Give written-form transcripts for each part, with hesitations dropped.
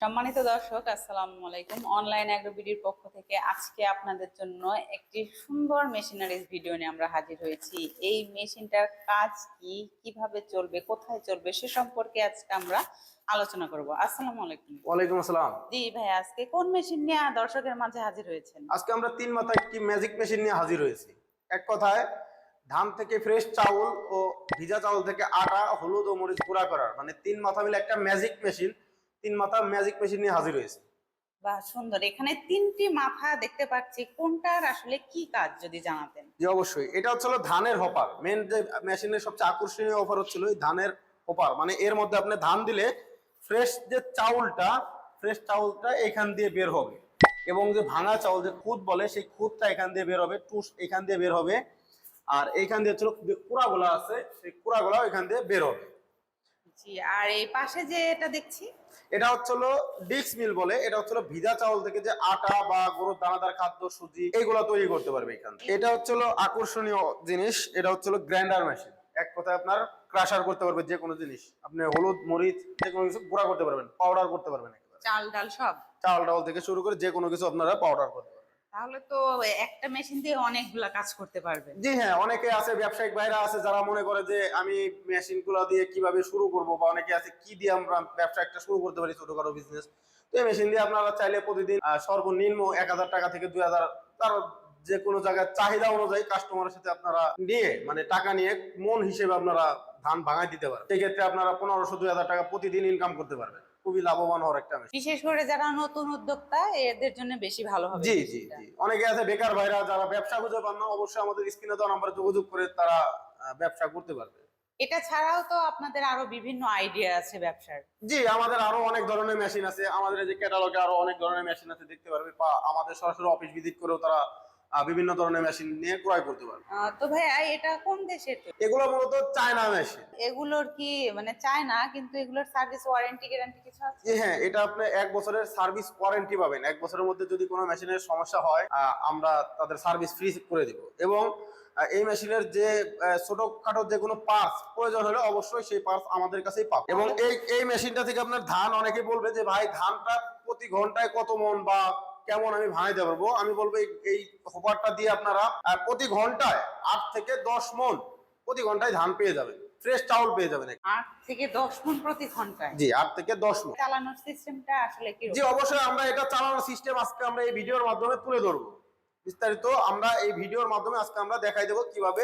সম্মানিত দর্শক, আসসালামু আলাইকুম। অনলাইন অ্যাগ্রোবিডির পক্ষ থেকে আজকে আপনাদের জন্য একটি সুন্দর মেশিনারিজ ভিডিও নিয়ে আমরা হাজির হয়েছি। এই মেশিনটার কাজ কি, কিভাবে চলবে, কোথায় চলবে সে সম্পর্কে আজকে আমরা আলোচনা করব। আসসালামু আলাইকুম। ওয়ালাইকুম আসসালাম। জি ভাই, আজকে কোন মেশিন নিয়ে দর্শকের মাঝে হাজির হয়েছেন? আজকে আমরা তিন মাথায় একটি ম্যাজিক মেশিন নিয়ে হাজির হয়েছি। এক কথায় ধান থেকে ফ্রেশ চাউল ও ভিজা চাউল থেকে আটা, হলুদ ও মরিচ গুঁড়া করার মানে তিন মাথা মিলে একটা ম্যাজিক মেশিন, তিন মাথা ম্যাজিক মেশিন নিয়ে হাজির হয়েছে। বাহ, সুন্দর। এখানে তিনটি মাথা দেখতে পাচ্ছি, কোনটার আসলে কি কাজ যদি জানাতেন। জি অবশ্যই, এটা হচ্ছিল ধানের হপার। মেন যে মেশিনের সবচেয়ে আকর্ষণীয় অফার হচ্ছিল এই ধানের হপার। মানে এর মধ্যে আপনি ধান দিলে ফ্রেশ চাউলটা এখান দিয়ে বের হবে, এবং যে ভাঙা চাউল যে খুদ বলে সেই খুদটা এখান দিয়ে বের হবে, টুস এখান দিয়ে বের হবে, আর এইখান দিয়ে হচ্ছিল যে কুড়াগুলা আছে সেই কুড়াগুলাও এখান দিয়ে বের হবে। জি, আর এই পাশে যে এটা দেখছি, এটা হচ্ছিল ডিক্স মিল বলে। এটা হচ্ছিল ভিজা চাউল থেকে যে আটা বা গরুর দানাদার খাদ্য, সুজি এইগুলা তৈরি করতে পারবে এখান থেকে। এটা হচ্ছিল আকর্ষণীয় জিনিস, এটা হচ্ছিল গ্রাইন্ডার মেশিন। এক কথায় আপনার ক্রাশার করতে পারবে যে কোনো জিনিস, আপনি হলুদ মরিচ যে কোনো কিছু গুঁড়া করতে পারবেন, পাউডার করতে পারবেন। চাল ডাল সব, চাল ডাল থেকে শুরু করে যে কোনো কিছু আপনারা পাউডার করতে পারবেন। তাহলে তো একটা মেশিন দিয়ে অনেকগুলা কাজ করতে পারবেন। জি হ্যাঁ, অনেকে আছে ব্যবসায়িক ভাইরা আছে যারা মনে করে যে আমি মেশিন গুলা দিয়ে কিভাবে শুরু করব, বা অনেকে আছে কি দিয়ে আমরা ব্যবসা একটা শুরু করতে পারি, ছোটখাটো বিজনেস। তো এই মেশিন দিয়ে আপনারা চাইলে প্রতিদিন সর্বনিম্ন 1000 টাকা থেকে 2000, তার যে কোনো জায়গায় চাহিদা অনুযায়ী কাস্টমারের সাথে আপনারা নিয়ে মানে টাকা নিয়ে মন হিসেবে আপনারা ধান ভাঙায় দিতে পারেন। সেক্ষেত্রে আপনারা 1500-2000 টাকা প্রতিদিন ইনকাম করতে পারবেন। খুবই লাভবান হওয়ার একটা মেশিন। বিশেষ করে যারা নতুন উদ্যোক্তা, এদের জন্য বেশি ভালো হবে জি জি মেশিনটা। জি, অনেকে আছে বেকার ভাইরা যারা ব্যবসা খুঁজে পান না, অবশ্যই আমাদের স্ক্রিনে দেওয়া নাম্বারে যোগাযোগ করে তারা ব্যবসা করতে পারবে। এটা ছাড়াও তো আপনাদের আরো বিভিন্ন আইডিয়া আছে ব্যবসার। জি, আমাদের আরো অনেক ধরনের মেশিন আছে। আমাদের এই যে ক্যাটালগে আরো অনেক ধরনের মেশিন আছে, দেখতে পারবে, বা আমাদের সরাসরি অফিস ভিজিট করেও তারা বিভিন্ন ধরনের মেশিন নিয়ে ক্রয় করতে পারবে। তো ভাইয়া, এটা কোন দেশের? এগুলো মূলত চায়না মেশিন। এগুলোর কি মানে চায় না, কিন্তু এগুলোর সার্ভিস ওয়ারেন্টি গ্যারান্টি কিছু আছে? জি হ্যাঁ, এটা আপনি 1 বছরের সার্ভিস ওয়ারেন্টি পাবেন। 1 বছরের মধ্যে যদি কোনো মেশিনের সমস্যা হয় আমরা তাদের সার্ভিস ফ্রি করে দিব। এবং এই মেশিনের যে ছোটখাটো যে কোনো পার্টস প্রয়োজন হলে অবশ্যই সেই পার্টস আমাদের কাছেই পাবেন। এবং এই মেশিনটা থেকে আপনার ধান, অনেকেই বলবে যে ভাই ধানটা প্রতি ঘন্টায় কত মন বা কেমন আমি ভাঙাইতে পারবো, আমি বলবো এই হোপারটা দিয়ে আপনারা প্রতি ঘন্টায় 8 থেকে 10 মন প্রতি ঘন্টায় ধান পেয়ে যাবেন, ফ্রেশ চাউল পেয়ে যাবেন। 8 থেকে 10 মণ প্রতি ঘন্টায়? জি, 8 থেকে 10 মন। চালানোর সিস্টেমটা আসলে কি? জি অবশ্যই, আমরা এটা চালানোর সিস্টেম আজকে আমরা এই ভিডিওর মাধ্যমে তুলে ধরবো। বিস্তারিত আমরা এই ভিডিওর মাধ্যমে আজকে আমরা দেখাই দেবো কিভাবে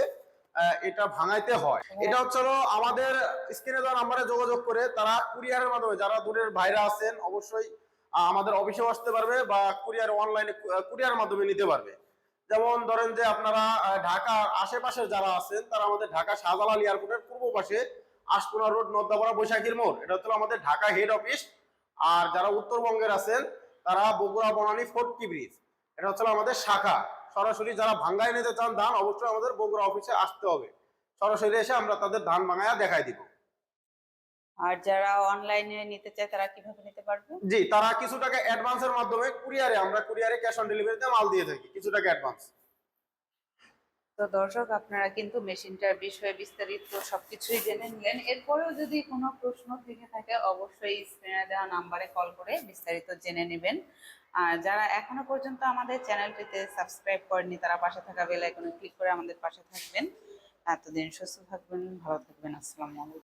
এটা ভাঙাইতে হয়। এটা হচ্ছে আমাদের স্ক্রিনে দেওয়া নাম্বারে যোগাযোগ করে তারা কুরিয়ারের মাধ্যমে, যারা দূরের ভাইরা আছেন অবশ্যই আমাদের অফিসেও আসতে পারবে, বা কুরিয়ার অনলাইনে কুরিয়ার মাধ্যমে নিতে পারবে। যেমন ধরেন যে আপনারা ঢাকার আশেপাশে যারা আছেন তারা আমাদের ঢাকা শাহজালাল এয়ারপোর্টের পূর্ব পাশে আশপুরা রোড, নদ্দাপাড়া, বৈশাখীর মোড়, এটা হচ্ছে আমাদের ঢাকা হেড অফিস। আর যারা উত্তরবঙ্গের আছেন তারা বগুড়া বনানী ফোর্টকি ব্রিজ, এটা হচ্ছে আমাদের শাখা। সরাসরি যারা ভাঙ্গায় নিতে চান ধান, অবশ্যই আমাদের বগুড়া অফিসে আসতে হবে। সরাসরি এসে আমরা তাদের ধান ভাঙায়া দেখাই দিব। আর যারা অনলাইনে নিতে চায় তারা কিভাবে নিতে পারবে? জি, তারা কিছু টাকা অ্যাডভান্সের মাধ্যমে আমরা কুরিয়ারে ক্যাশ অন ডেলিভারিতে মাল দিয়ে থাকি, কিছু টাকা অ্যাডভান্স। তো দর্শক, আপনারা কিন্তু মেশিনটার বিষয়ে বিস্তারিত সবকিছুই জেনে নিলেন। এরপরেও যদি কোনো প্রশ্ন থেকে থাকে অবশ্যই স্ক্রিনে দেওয়া নাম্বারে কল করে বিস্তারিত জেনে নেবেন। আর যারা এখনো পর্যন্ত আমাদের চ্যানেলটিতে সাবস্ক্রাইব করেনি তারা পাশে থাকা বেল আইকনে ক্লিক করে আমাদের পাশে থাকবেন। এতদিন সুস্থ থাকবেন, ভালো থাকবেন। আসসালামু আলাইকুম।